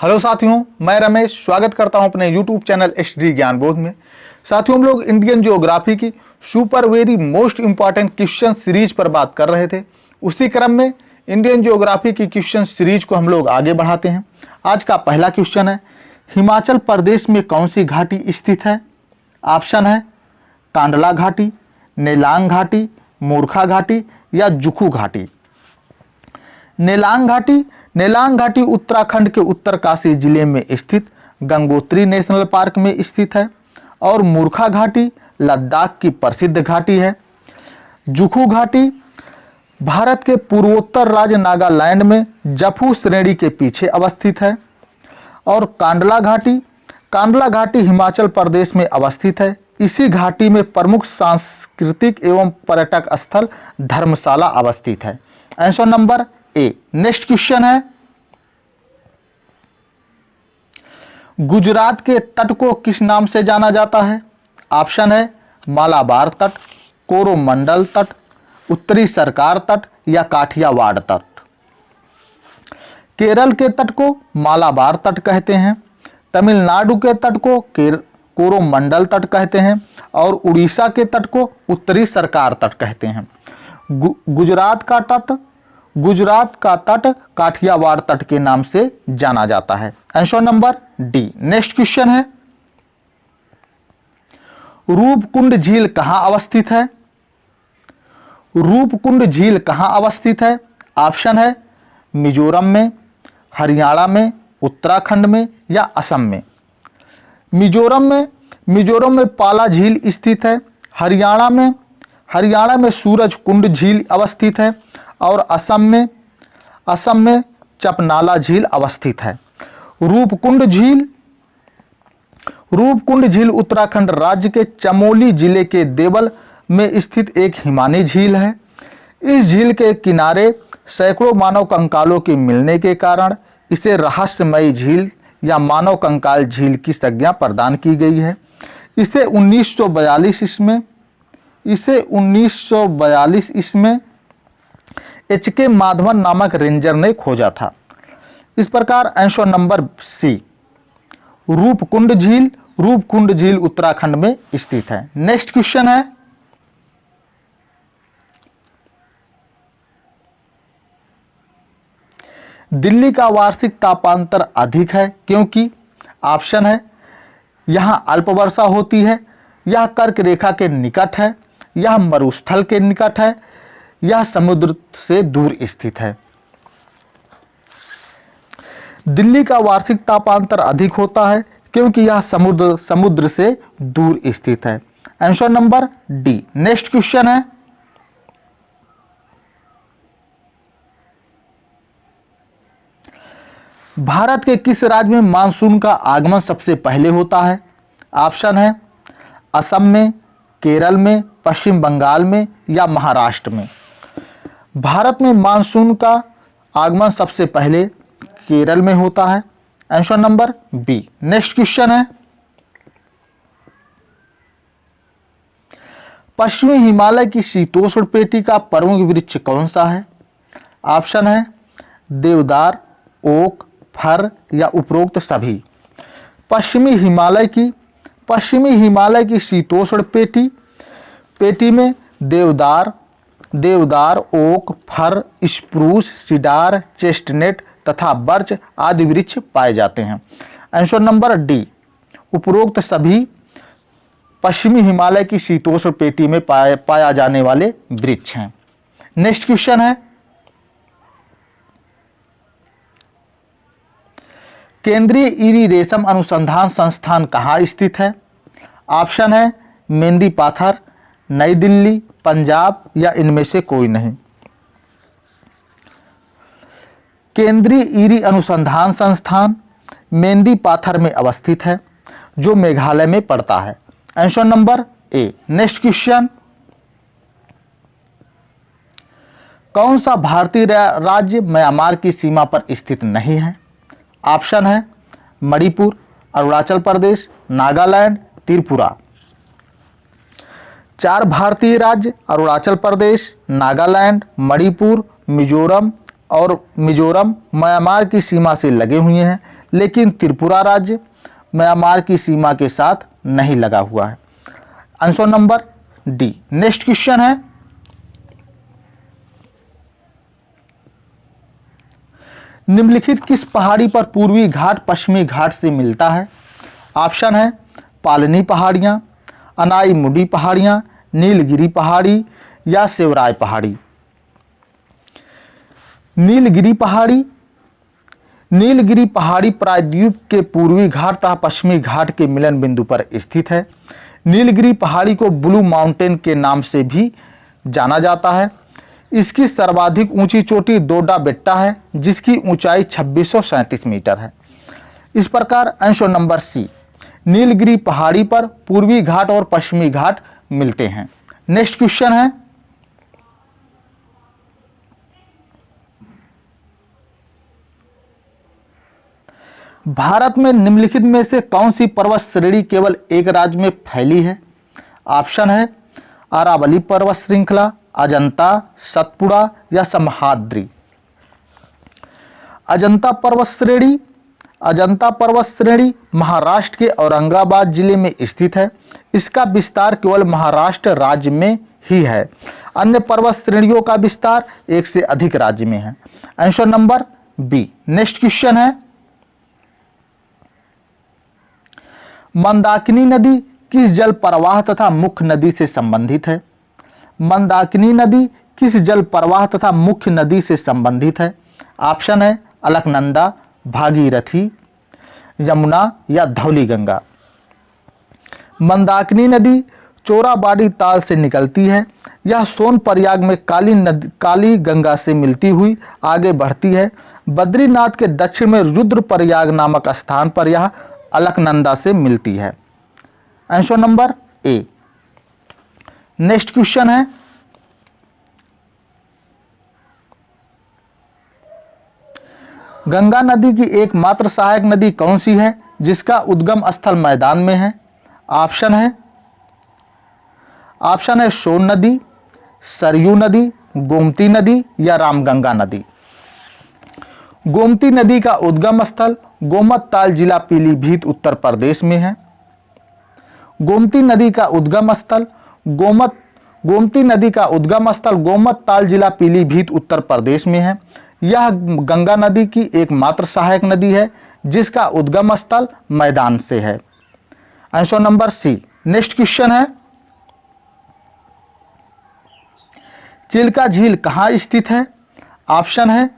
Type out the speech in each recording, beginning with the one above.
Hello साथियों, मैं रमेश स्वागत करता हूं अपने YouTube चैनल एसडी ज्ञान बोध में। साथियों, हम लोग इंडियन ज्योग्राफी की super very most important question series पर बात कर रहे थे। उसी क्रम में इंडियन ज्योग्राफी की क्वेश्चन सीरीज को हम लोग आगे बढ़ाते हैं। आज का पहला क्वेश्चन है, हिमाचल प्रदेश में कौन सी घाटी स्थित है? ऑप्शन है कांडला घाटी, नेलांग घाटी, मूर्खा घाटी या जुखू घाटी। नेलांग घाटी उत्तराखंड के उत्तरकाशी जिले में स्थित गंगोत्री नेशनल पार्क में स्थित है और मूर्खा घाटी लद्दाख की प्रसिद्ध घाटी है। जुखू घाटी भारत के पूर्वोत्तर राज्य नागालैंड में जफू श्रेणी के पीछे अवस्थित है और कांडला घाटी हिमाचल प्रदेश में अवस्थित है। इसी घाटी में प्रमुख सांस्कृतिक एवं पर्यटक स्थल धर्मशाला अवस्थित है। Answer number A. Next question है, गुजरात के तट को किस नाम से जाना जाता है? ऑप्शन है मालाबार तट, कोरोमंडल तट, उत्तरी सरकार तट या काठियावाड़ तट। केरल के तट को मालाबार तट कहते हैं, तमिलनाडु के तट को कोरोमंडल तट कहते हैं और उड़ीसा के तट को उत्तरी सरकार तट कहते हैं। गुजरात का तट काठियावाड़ तट के नाम से जाना जाता है। Answer number D. Next question है, रूपकुंड झील कहां अवस्थित है? रूपकुंड झील कहां अवस्थित है? ऑप्शन है मिजोरम में, हरियाणा में, उत्तराखंड में या असम में। मिजोरम में पाला झील स्थित है। हरियाणा में सूरजकुंड झील अवस्थित है और असम में चपनाला झील अवस्थित है। रूपकुंड झील उत्तराखंड राज्य के चमोली जिले के देवल में स्थित एक हिमानी झील है। इस झील के किनारे सैकड़ों मानव कंकालों के मिलने के कारण इसे रहस्यमयी झील या मानव कंकाल झील की संज्ञा प्रदान की गई है। इसे 1942 ईस्वी एच.के. माधवन नामक रेंजर ने खोजा था। इस प्रकार आंसर नंबर सी, रूपकुंड झील उत्तराखंड में स्थित है। नेक्स्ट क्वेश्चन है, दिल्ली का वार्षिक तापांतर अधिक है क्योंकि? ऑप्शन है यहां अल्प वर्षा होती है, यह कर्क रेखा के निकट है, यह मरुस्थल के निकट है, यह समुद्र से दूर स्थित है। दिल्ली का वार्षिक तापांतर अधिक होता है क्योंकि यह समुद्र से दूर स्थित है। Answer number D. Next question है, भारत के किस राज्य में मानसून का आगमन सबसे पहले होता है? ऑप्शन है असम में, केरल में, पश्चिम बंगाल में या महाराष्ट्र में। भारत में मानसून का आगमन सबसे पहले केरल में होता है। Answer number B. Next question है, पश्चिमी हिमालय की शीतोष्ण पेटी का प्रमुख वृक्ष कौन सा है? ऑप्शन है देवदार, ओक, फर या उपरोक्त सभी। पश्चिमी हिमालय की शीतोष्ण पेटी में देवदार, ओक, फर, स्प्रूस, सीडार, चेस्टनट तथा बर्च आदि वृक्ष पाए जाते हैं। आंसर नंबर डी, उपरोक्त सभी पश्चिमी हिमालय की शीतोष्ण पेटी में पाया जाने वाले वृक्ष हैं। नेक्स्ट क्वेश्चन है, केंद्रीय ईरी रेशम अनुसंधान संस्थान कहाँ स्थित है? ऑप्शन है मेंदी पाथर, नई दिल्ली, पंजाब या इनमें से कोई नहीं। केंद्रीय ईरी अनुसंधान संस्थान मेंदी पाथर में अवस्थित है जो मेघालय में पड़ता है। Answer number A. Next question, कौन सा भारतीय राज्य म्यांमार की सीमा पर स्थित नहीं है? ऑप्शन है मणिपुर, अरुणाचल प्रदेश, नागालैंड, त्रिपुरा। 4 भारतीय राज्य अरुणाचल प्रदेश, नागालैंड, मणिपुर, मिजोरम म्यांमार की सीमा से लगे हुए हैं, लेकिन त्रिपुरा राज्य म्यांमार की सीमा के साथ नहीं लगा हुआ है। Answer number D. Next question है, निम्नलिखित किस पहाड़ी पर पूर्वी घाट पश्चिमी घाट से मिलता है? ऑप्शन है पालनी पहाड़ियां, अनाई मुडी पहाड़ियां, नीलगिरी पहाड़ी या सेवराय पहाड़ी। नीलगिरी पहाड़ी। नीलगिरी पहाड़ी प्रायद्वीप के पूर्वी घाट तथा पश्चिमी घाट के मिलन बिंदु पर स्थित है। नीलगिरी पहाड़ी को ब्लू माउंटेन के नाम से भी जाना जाता है। इसकी सर्वाधिक ऊंची चोटी डोडा बेट्टा है, जिसकी ऊंचाई 2637 मीटर है। इस प्रकार आंसर नंबर सी, नीलगिरी पहाड़ी पर पूर्वी घाट और पश्चिमी घाट मिलते हैं। नेक्स्ट क्वेश्चन है, भारत में निम्नलिखित में से कौन सी पर्वत श्रेणी केवल एक राज्य में फैली है? ऑप्शन है अरावली पर्वत श्रृंखला, अजंता, सतपुड़ा या समहाद्री। अजंता पर्वत श्रेणी। अजंता पर्वत श्रेणी महाराष्ट्र के औरंगाबाद जिले में स्थित है। इसका विस्तार केवल महाराष्ट्र राज्य में ही है। अन्य पर्वत श्रेणियों का विस्तार एक से अधिक राज्य में है। Answer number B. Next question है, मंदाकिनी नदी किस जल प्रवाह तथा मुख्य नदी से संबंधित है? मंदाकिनी नदी किस जल प्रवाह तथा मुख्य नदी से संबंधित है? ऑप्शन है अलकनंदा, भागीरथी, यमुना या धौली गंगा। मंदाकिनी नदी चोराबाड़ी ताल से निकलती है। यह सोनप्रयाग में काली गंगा से मिलती हुई आगे बढ़ती है। बद्रीनाथ के दक्षिण में रुद्रप्रयाग नामक स्थान पर यह अलकनंदा से मिलती है। Answer number A. Next question है, गंगा नदी की एकमात्र सहायक नदी कौन सी है जिसका उद्गम स्थल मैदान में है? ऑप्शन है सोन नदी, सरयू नदी, गोमती नदी या रामगंगा नदी। गोमती नदी का उद्गम स्थल गोमत ताल जिला पीलीभीत उत्तर प्रदेश में है। गोमती नदी का उद्गम स्थल गोमत ताल जिला पीलीभीत उत्तर प्रदेश में है। यह गंगा नदी की एकमात्र सहायक नदी है जिसका उद्गम स्थल मैदान से है। Answer number C. Next question है, चिल्का झील कहाँ स्थित है? ऑप्शन है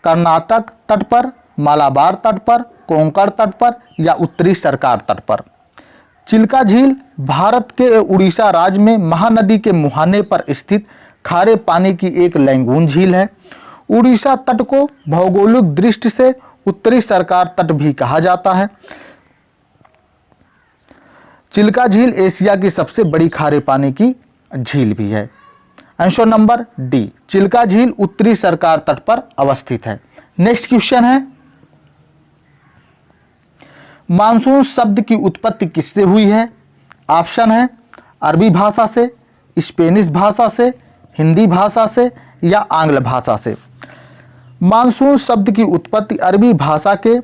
कर्नाटक तट पर, मालाबार तट पर, कोंकण तट पर या उत्तरी सरकार तट पर। चिल्का झील भारत के उड़ीसा राज्य में महानदी के मुहाने पर स्थित खारे पानी की एक लैंगून झील है। उड़ीसा तट को भौगोलिक दृष्टि से उत्तरी सरकार तट भी कहा जाता है। चिल्का झील एशिया की सबसे बड़ी खारे पानी की झील भी है। आंसर नंबर डी, चिल्का झील उत्तरी सरकार तट पर अवस्थित है। नेक्स्ट क्वेश्चन है, मानसून शब्द की उत्पत्ति किससे हुई है? ऑप्शन है अरबी भाषा से, स्पेनिश भाषा से, हिंदी भाषा से या आंग्ल भाषा से। मानसून शब्द की उत्पत्ति अरबी भाषा के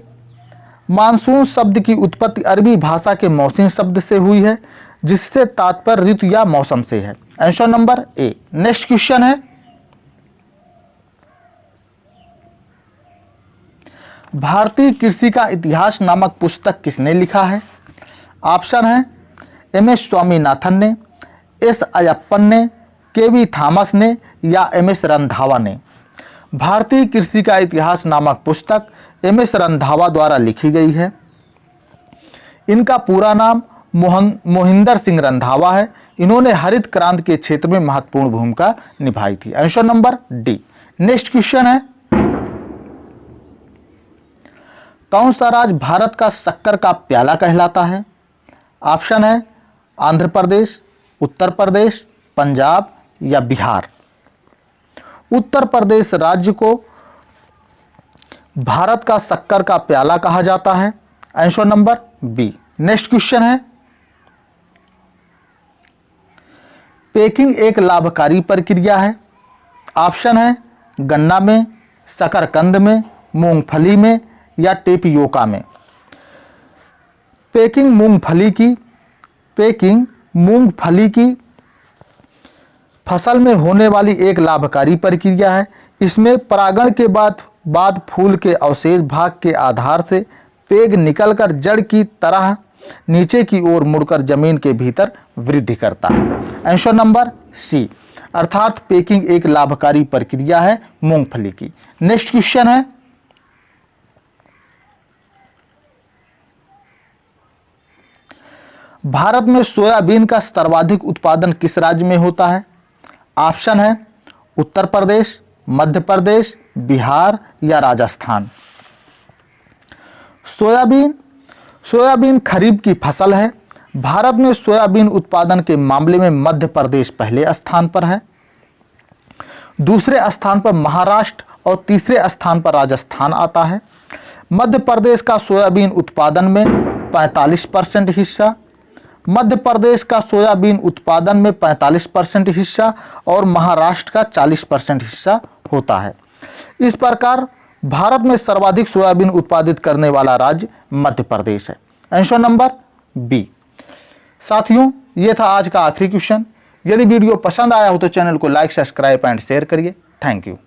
मौसम शब्द से हुई है, जिससे तात्पर्य ऋतु या मौसम से है। Answer number A. Next question है, भारतीय कृषि का इतिहास नामक पुस्तक किसने लिखा है? ऑप्शन है एम.एस. स्वामीनाथन ने, एस. अयप्पन ने, के.वी. थॉमस ने या एम.एस. रंधावा ने। भारतीय कृषि का इतिहास नामक पुस्तक एम.एस. रंधावा द्वारा लिखी गई है। इनका पूरा नाम मोहिंदर सिंह रंधावा है। इन्होंने हरित क्रांति के क्षेत्र में महत्वपूर्ण भूमिका निभाई थी। Answer number D. Next question है, कौन सा राज्य भारत का शक्कर का प्याला कहलाता है? ऑप्शन है आंध्र प्रदेश, उत्तर प्रदेश, पंजाब या बिहार। उत्तर प्रदेश राज्य को भारत का शक्कर का प्याला कहा जाता है। Answer number B. Next question है, पैकिंग एक लाभकारी प्रक्रिया है। ऑप्शन है गन्ना में, शकरकंद में, मूंगफली में या टेपियोका में। पेकिंग मूंगफली की फसल में होने वाली एक लाभकारी प्रक्रिया है। इसमें परागण के बाद फूल के अवशेष भाग के आधार से पेग निकलकर जड़ की तरह नीचे की ओर मुड़कर जमीन के भीतर वृद्धि करता है। आंसर नंबर सी, अर्थात पेकिंग एक लाभकारी प्रक्रिया है मूंगफली की। नेक्स्ट क्वेश्चन है, भारत में सोयाबीन का सर्वाधिक उत्पादन किस राज्य में होता है? ऑप्शन है उत्तर प्रदेश, मध्य प्रदेश, बिहार या राजस्थान। सोयाबीन खरीफ की फसल है। भारत में सोयाबीन उत्पादन के मामले में मध्य प्रदेश पहले स्थान पर है, दूसरे स्थान पर महाराष्ट्र और तीसरे स्थान पर राजस्थान आता है। मध्य प्रदेश का सोयाबीन उत्पादन में 45% हिस्सा, मध्य प्रदेश का सोयाबीन उत्पादन में 45% हिस्सा और महाराष्ट्र का 40% हिस्सा होता है। इस प्रकार भारत में सर्वाधिक सोयाबीन उत्पादित करने वाला राज्य मध्य प्रदेश है। Answer number B. साथियों, यह था आज का आखिरी क्वेश्चन। यदि वीडियो पसंद आया हो तो चैनल को लाइक, सब्सक्राइब एंड शेयर करिए। Thank you.